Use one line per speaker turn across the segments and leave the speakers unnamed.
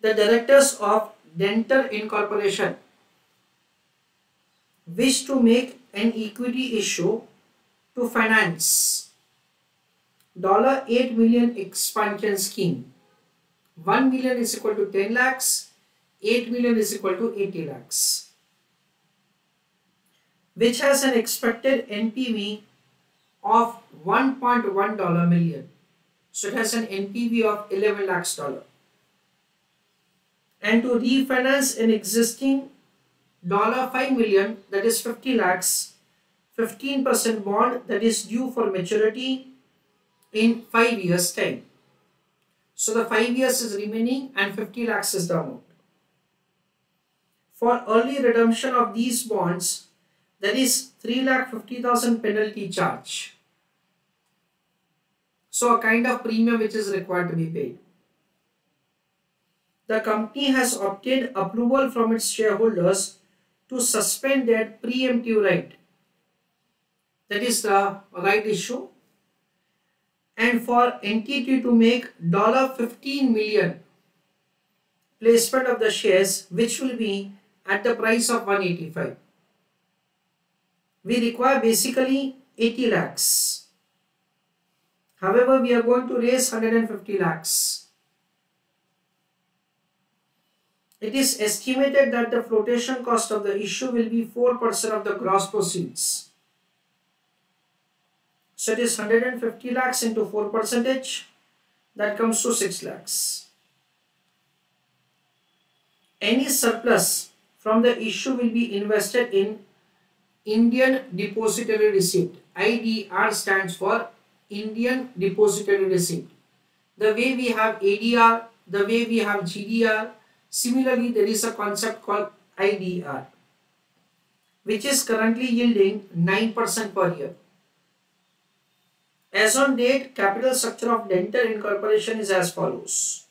The directors of Denter Incorporation wish to make an equity issue to finance $8 million expansion scheme. 1 million is equal to 10 lakhs, 8 million is equal to 80 lakhs, which has an expected NPV of $1.1 million. So it has an NPV of 11 lakhs dollar. And to refinance an existing $5 million, that is 50 lakhs, 15% bond that is due for maturity in 5 years time. So the 5 years is remaining and 50 lakhs is the amount. For early redemption of these bonds, there is 3,50,000 penalty charge. So a kind of premium which is required to be paid. The company has obtained approval from its shareholders to suspend their preemptive right, that is the right issue, and for entity to make $15 million placement of the shares, which will be at the price of 185. We require basically 80 lakhs. However, we are going to raise 150 lakhs. It is estimated that the flotation cost of the issue will be 4% of the gross proceeds. So it is 150 lakhs into 4%, that comes to 6 lakhs. Any surplus from the issue will be invested in Indian Depository Receipt. IDR stands for Indian Depository Receipt. The way we have ADR, the way we have GDR, similarly there is a concept called IDR, which is currently yielding 9% per year. As on date, capital structure of Denter Incorporation is as follows.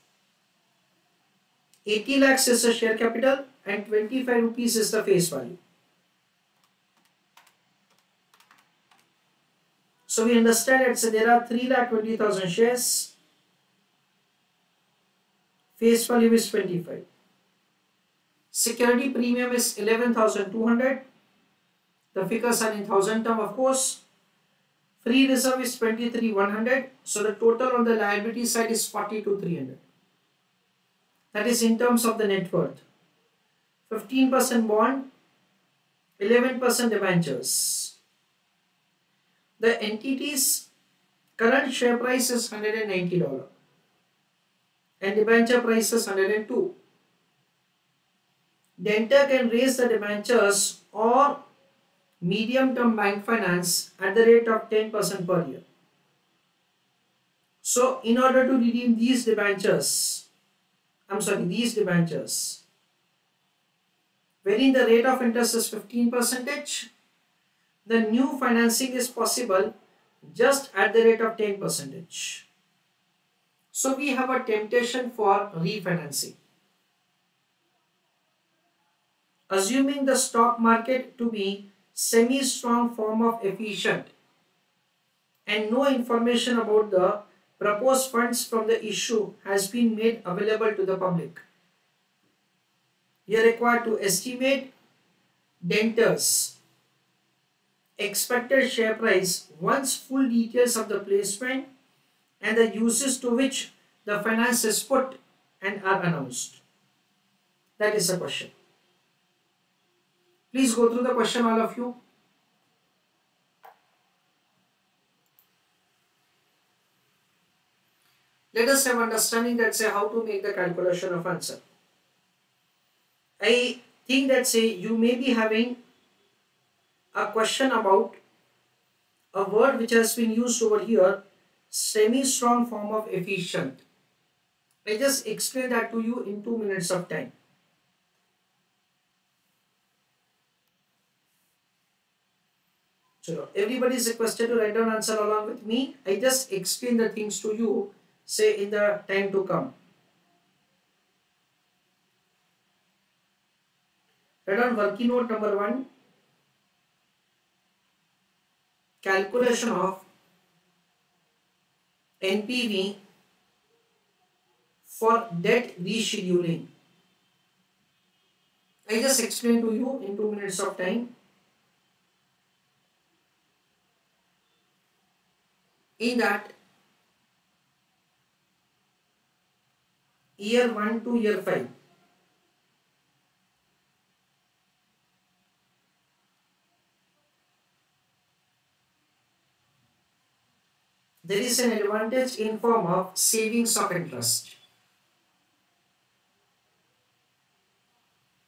80 lakhs is the share capital and 25 rupees is the face value. So we understand that there are 3,20,000 shares. Face value is 25. Security premium is 11,200. The figures are in thousand term, of course. Free reserve is 23,100. So the total on the liability side is 42,300. That is in terms of the net worth. 15% bond, 11% debentures. The entity's current share price is $190 and debenture price is 102. Denter can raise the debentures or medium-term bank finance at the rate of 10% per year. So, in order to redeem these debentures, wherein the rate of interest is 15%, the new financing is possible just at the rate of 10%. So, we have a temptation for refinancing. Assuming the stock market to be semi-strong form of efficient and no information about the proposed funds from the issue has been made available to the public, you are required to estimate Denter's expected share price once full details of the placement and the uses to which the finance is put and are announced. That is a question. Please go through the question, all of you. Let us have understanding that say how to make the calculation of answer. I think that say you may be having a question about a word which has been used over here, semi-strong form of efficient. I just explain that to you in 2 minutes of time. So everybody is requested to write down answer along with me. I just explain the things to you, say in the time to come. Write down working note number 1. Calculation of NPV for debt rescheduling. I just explained to you in 2 minutes of time. In that, year 1 to year 5, there is an advantage in form of savings of interest.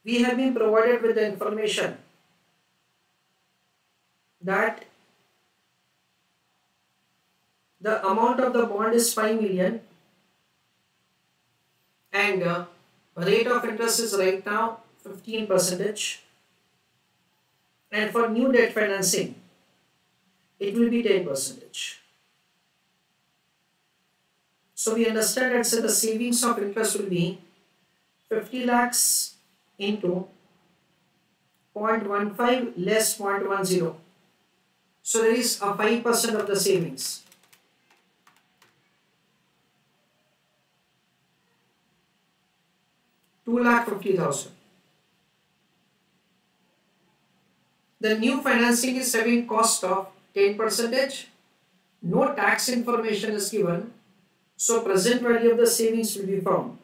We have been provided with the information that the amount of the bond is 5 million and rate of interest is right now 15%, and for new debt financing it will be 10%. So we understand that the savings of interest will be 50 lakhs into 0.15 less 0.10. So there is a 5% of the savings. $2,50,000. The new financing is having cost of 10%. No tax information is given. So present value of the savings will be found.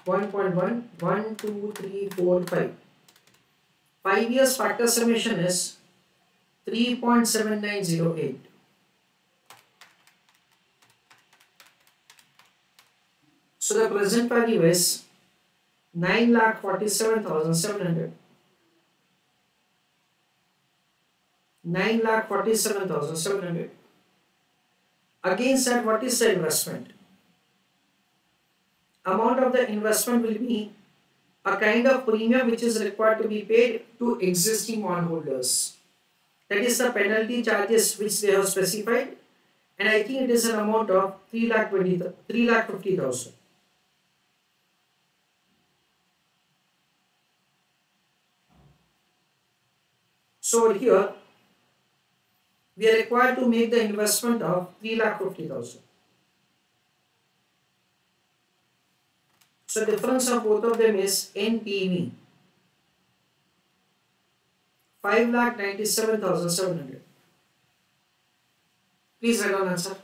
One, two, three, four, 5. 5 years factor summation is 3.7908. So the present value is 9,47,700. 9,47,700. Against that, what is the investment? Amount of the investment will be a kind of premium which is required to be paid to existing bondholders. That is the penalty charges which they have specified, and I think it is an amount of 3,50,000. So here we are required to make the investment of 3,50,000. So difference of both of them is NPV 5,97,700. Please write down answer.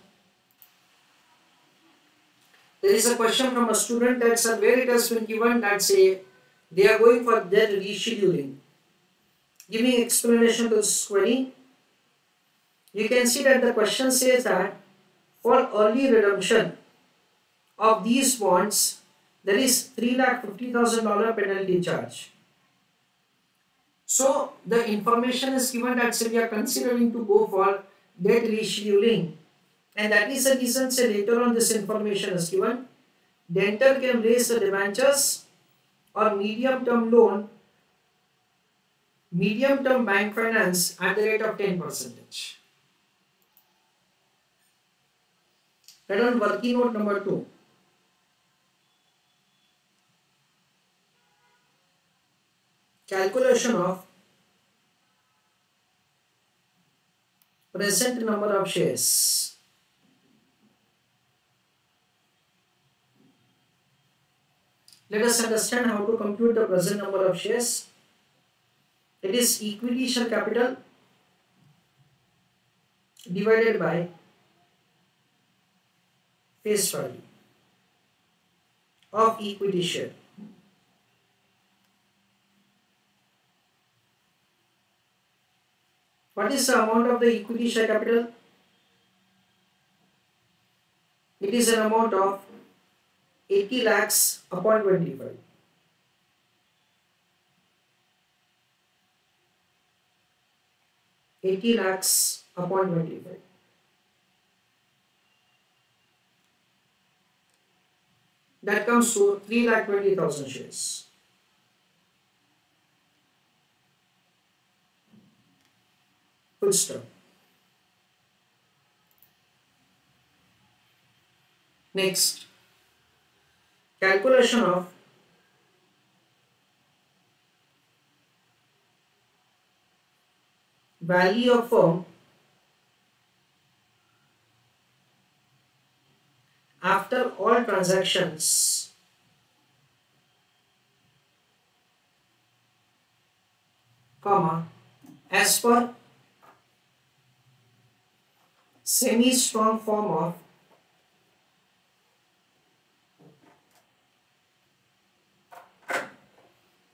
There is a question from a student that sir, where it has been given that say they are going for debt rescheduling. Giving explanation to this query, you can see that the question says that for early redemption of these bonds, there is $3,50,000 penalty charge. So the information is given that say we are considering to go for debt rescheduling, and that is the reason say later on this information is given. Debtor can raise the debentures or medium-term loan, medium-term bank finance at the rate of 10%. That on working note number 2. Calculation of present number of shares. Let us understand how to compute the present number of shares. It is equity share capital divided by face value of equity share. What is the amount of the equity share capital? It is an amount of 80 lakhs upon 25. $80 lakhs upon 25. That comes to 3,20,000 shares. Full stop. Next, calculation of value of firm after all transactions comma as per semi-strong form of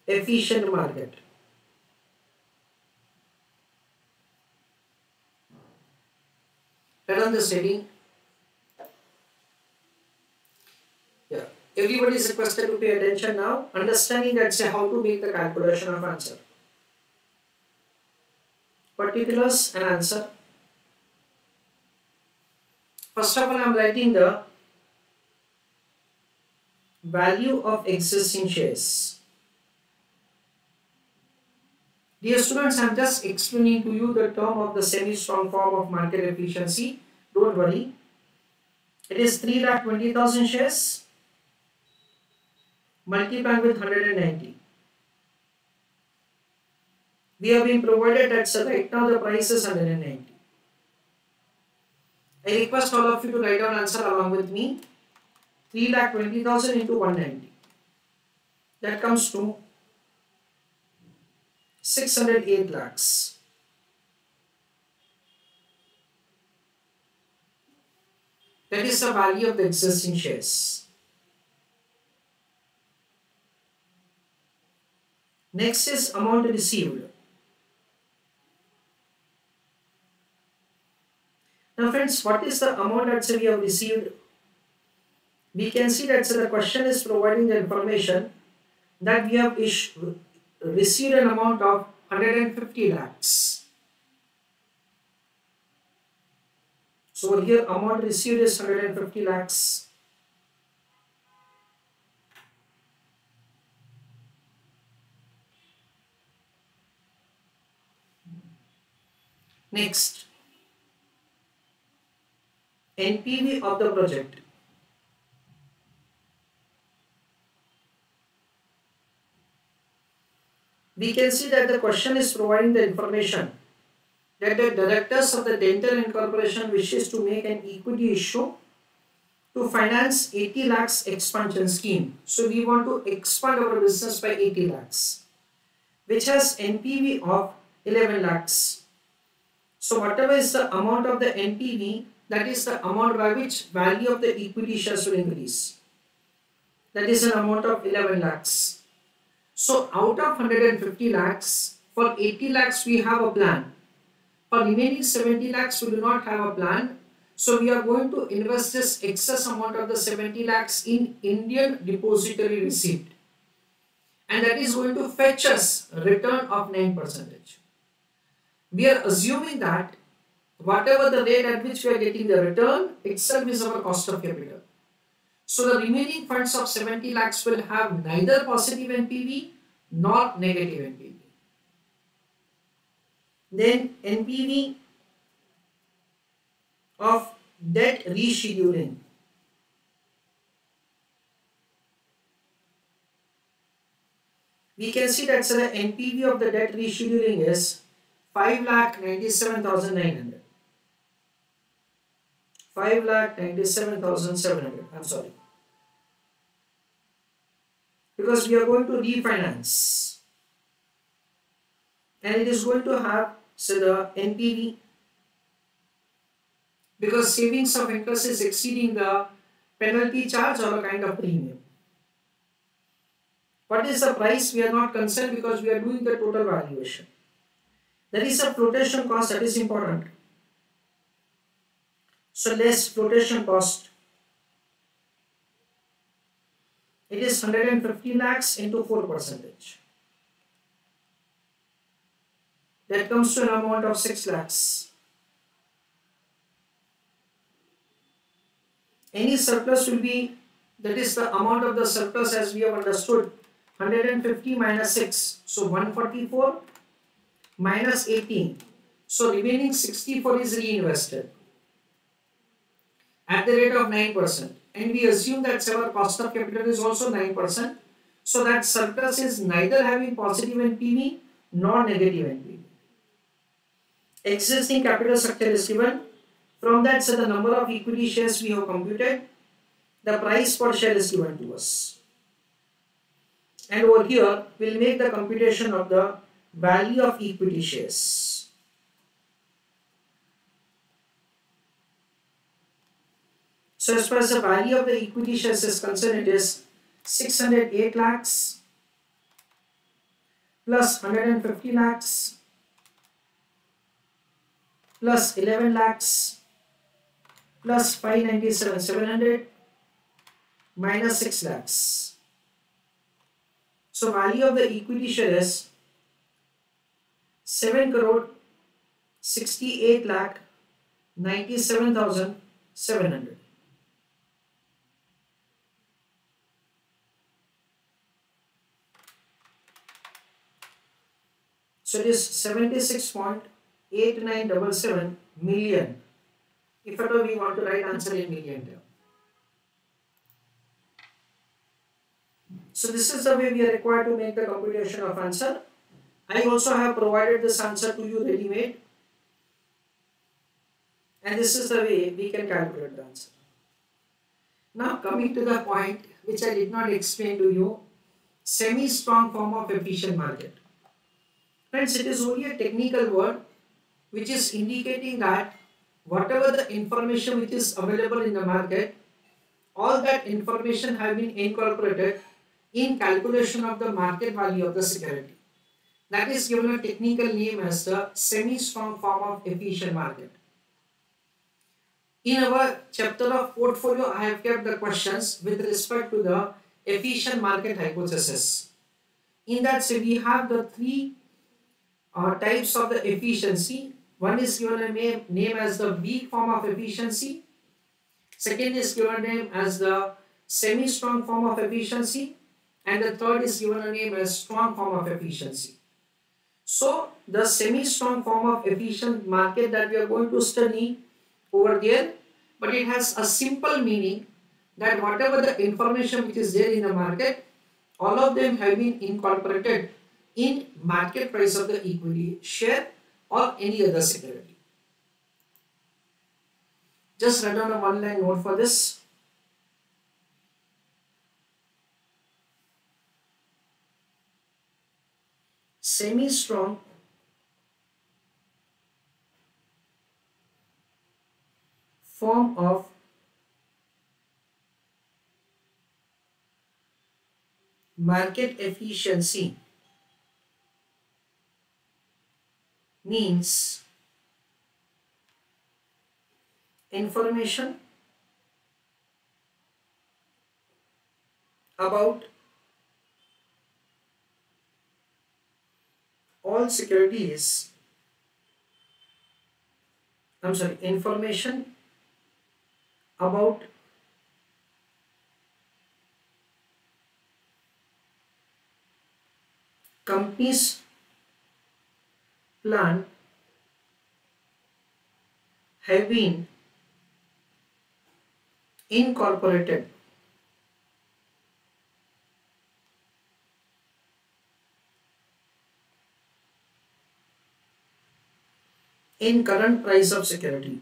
efficient market. Write on this heading. Yeah. Everybody is requested to pay attention now, understanding that say how to make the calculation of answer. Particulars and answer. First of all, I am writing the value of existing shares. Dear students, I am just explaining to you the term of the semi-strong form of market efficiency. Don't worry. It is 3,20,000 shares multiplied with 190. We have been provided that so right now the price is 190. I request all of you to write down answer along with me. 3,20,000 into 190. That comes to 608 lakhs. That is the value of the existing shares. Next is amount received. Now friends, what is the amount that we have received? We can see that the question is providing the information that we have received an amount of 150 lakhs. So here amount received is 150 lakhs. Next, NPV of the project. We can see that the question is providing the information that the directors of the Dental Incorporation wishes to make an equity issue to finance 80 lakhs expansion scheme. So we want to expand our business by 80 lakhs, which has NPV of 11 lakhs. So whatever is the amount of the NPV, that is the amount by which value of the equity shares will increase. That is an amount of 11 lakhs. So out of 150 lakhs, for 80 lakhs we have a plan. For remaining 70 lakhs we do not have a plan. So we are going to invest this excess amount of the 70 lakhs in Indian depository receipt. And that is going to fetch us a return of 9%. We are assuming that whatever the rate at which we are getting the return itself is our cost of capital. So the remaining funds of 70 lakhs will have neither positive NPV nor negative NPV. Then NPV of debt rescheduling. We can see that the NPV of the debt rescheduling is 5,97,900. 5,97,700. I'm sorry. Because we are going to refinance. And it is going to have the NPV. Because savings of interest is exceeding the penalty charge or a kind of premium. What is the price? We are not concerned because we are doing the total valuation. There is a flotation cost that is important. So less flotation cost. It is 150 lakhs into 4%. That comes to an amount of 6 lakhs. Any surplus will be, that is the amount of the surplus as we have understood, 150 minus 6. So 144 minus 18. So remaining 64 is reinvested at the rate of 9%. And we assume that our cost of capital is also 9%. So that surplus is neither having positive NPV nor negative NPV. Existing capital structure is given. From that, so the number of equity shares we have computed, the price per share is given to us. And over here, we'll make the computation of the value of equity shares. So as far as the value of the equity shares is concerned, it is 608 lakhs plus 150 lakhs plus 11 lakhs plus 597,700 minus 6 lakhs. So value of the equity share is 7 crore 68 lakh 97,700. So it is 76.8977 million. If at all we want to write answer in million term. So this is the way we are required to make the computation of answer. I also have provided this answer to you ready made. And this is the way we can calculate the answer. Now coming to the point which I did not explain to you, semi-strong form of efficient market. Friends, it is only a technical word which is indicating that whatever the information which is available in the market, all that information have been incorporated in calculation of the market value of the security. That is given a technical name as the semi-strong form of efficient market. In our chapter of portfolio, I have kept the questions with respect to the efficient market hypothesis. In that, so we have the three types of the efficiency. One is given a name as the weak form of efficiency. Second is given a name as the semi-strong form of efficiency. And the third is given a name as strong form of efficiency. So the semi-strong form of efficient market that we are going to study over there, but it has a simple meaning that whatever the information which is there in the market, all of them have been incorporated in market price of the equity share or any other security. Just write down a one-line note for this. Semi-strong form of market efficiency means information about all securities, information about companies plan have been incorporated in current price of security.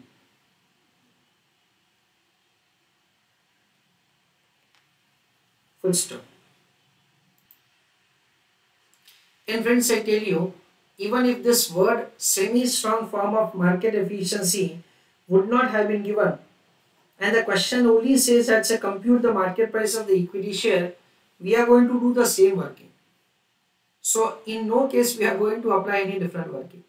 Full stop. And friends, I tell you, even if this word semi-strong form of market efficiency would not have been given, and the question only says that say compute the market price of the equity share, we are going to do the same working. So in no case we are going to apply any different working.